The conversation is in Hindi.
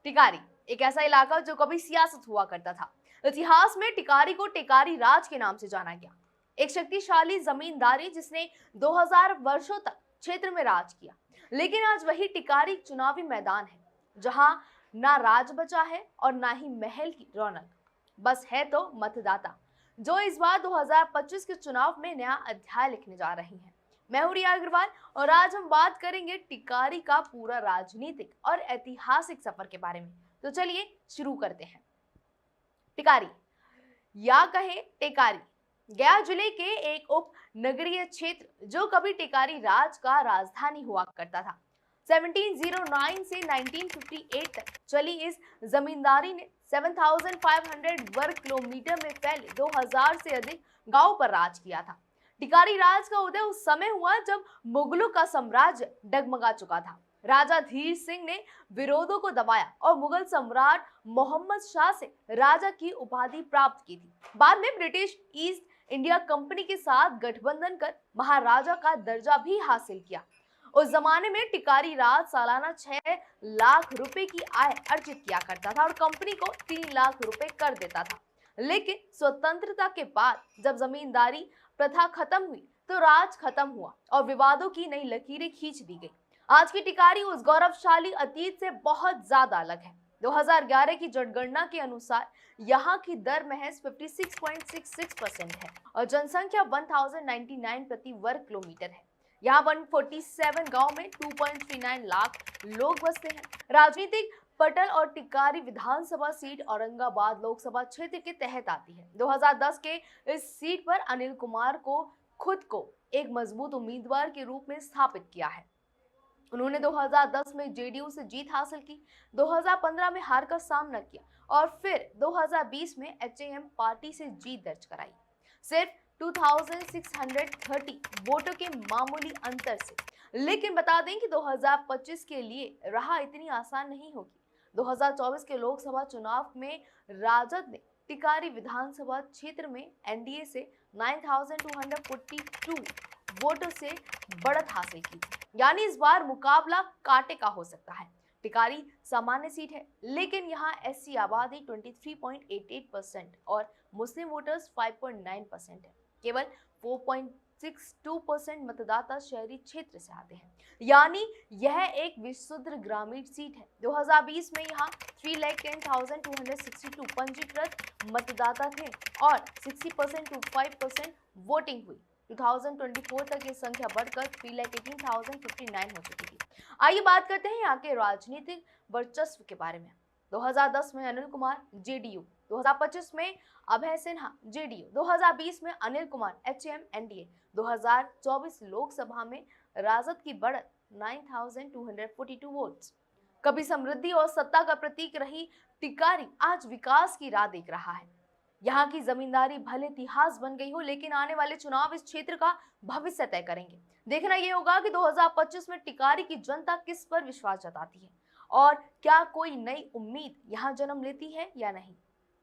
टिकारी एक ऐसा इलाका जो कभी सियासत हुआ करता था। इतिहास में टिकारी को टिकारी राज के नाम से जाना गया। एक शक्तिशाली जमींदारी जिसने 2000 वर्षों तक क्षेत्र में राज किया। लेकिन आज वही टिकारी एक चुनावी मैदान है जहां ना राज बचा है और ना ही महल की रौनक। बस है तो मतदाता जो इस बार 2025 के चुनाव में नया अध्याय लिखने जा रही हैं। मैं हूं रिया अग्रवाल और आज हम बात करेंगे टिकारी का पूरा राजनीतिक और ऐतिहासिक सफर के बारे में। तो चलिए शुरू करते हैं। टिकारी या कहे टेकारी गया जिले के एक उप नगरीय क्षेत्र जो कभी टिकारी राज का राजधानी हुआ करता था। 1709 से 1958 तक चली इस जमींदारी ने 7500 वर्ग किलोमीटर में फैले 2000 से अधिक गांवों पर राज किया था। टिकारी राज का उदय उस समय हुआ जब मुगलों का साम्राज्य डगमगा चुका था। राजा धीर सिंह ने विरोधों को दबाया और मुगल सम्राट मोहम्मद शाह से राजा की उपाधि प्राप्त की थी। बाद में ब्रिटिश ईस्ट इंडिया कंपनी के साथ गठबंधन कर महाराजा का दर्जा भी हासिल किया। उस जमाने में टिकारी राज सालाना 6 लाख रुपए की आय अर्जित किया करता था और कंपनी को 3 लाख रुपए कर देता था। लेकिन स्वतंत्रता के बाद जब जमींदारी प्रथा खत्म हुई तो राज खत्म हुआ और विवादों की नई लकीरें खींच दी गई। आज की टिकारी उस गौरवशाली अतीत से बहुत ज्यादा अलग है। 2011 की जनगणना के अनुसार यहाँ की दर महज 56.66% है और जनसंख्या 1099 प्रति वर्ग किलोमीटर है। यहाँ 147 गांव में 2.39 लाख लोग बसते हैं। राजनीतिक पटल और टिकारी विधानसभा सीट औरंगाबाद लोकसभा क्षेत्र के तहत आती है। 2010 के इस सीट पर अनिल कुमार को खुद को एक मजबूत उम्मीदवार के रूप में स्थापित किया है। उन्होंने 2010 में जेडीयू से जीत हासिल की, 2015 में हार का सामना किया और फिर 2020 में एचएएम पार्टी से जीत दर्ज कराई, सिर्फ 2630 वोटों के मामूली अंतर से। लेकिन बता दें कि 2025 के लिए राह इतनी आसान नहीं होगी। 2024 के लोकसभा चुनाव में राजद ने टिकारी विधानसभा क्षेत्र में एनडीए से 9242 वोटों से बढ़त हासिल की थी। यानी इस बार मुकाबला कांटे का हो सकता है। टिकारी सामान्य सीट है लेकिन यहाँ एससी आबादी 23.88% और मुस्लिम वोटर्स 5.9% है। केवल 4.62% मतदाता शहरी क्षेत्र से आते हैं। यानी यह एक विशुद्ध ग्रामीण सीट है। 2020 में यहाँ 3,10,262 पंजीकृत मतदाता थे और 60% to 5% वोटिंग हुई। 2024 तक ये संख्या बढ़कर 3,18,059 हो चुकी थी। आइए बात करते हैं यहाँ के राजनीतिक वर्चस्व के बारे में। 2010 में अनिल कुमार जेडीयू, 2025 में अभय सिन्हा जेडीयू, 2020 में अनिल कुमार एचएम एनडीए, 2024 लोकसभा में राजद की बढ़त 9,242 वोट्स। कभी समृद्धि और सत्ता का प्रतीक रही टिकारी आज विकास की राह देख रहा है। यहाँ की जमींदारी भले इतिहास बन गई हो लेकिन आने वाले चुनाव इस क्षेत्र का भविष्य तय करेंगे। देखना यह होगा कि 2025 में टिकारी की जनता किस पर विश्वास जताती है और क्या कोई नई उम्मीद यहाँ जन्म लेती है या नहीं।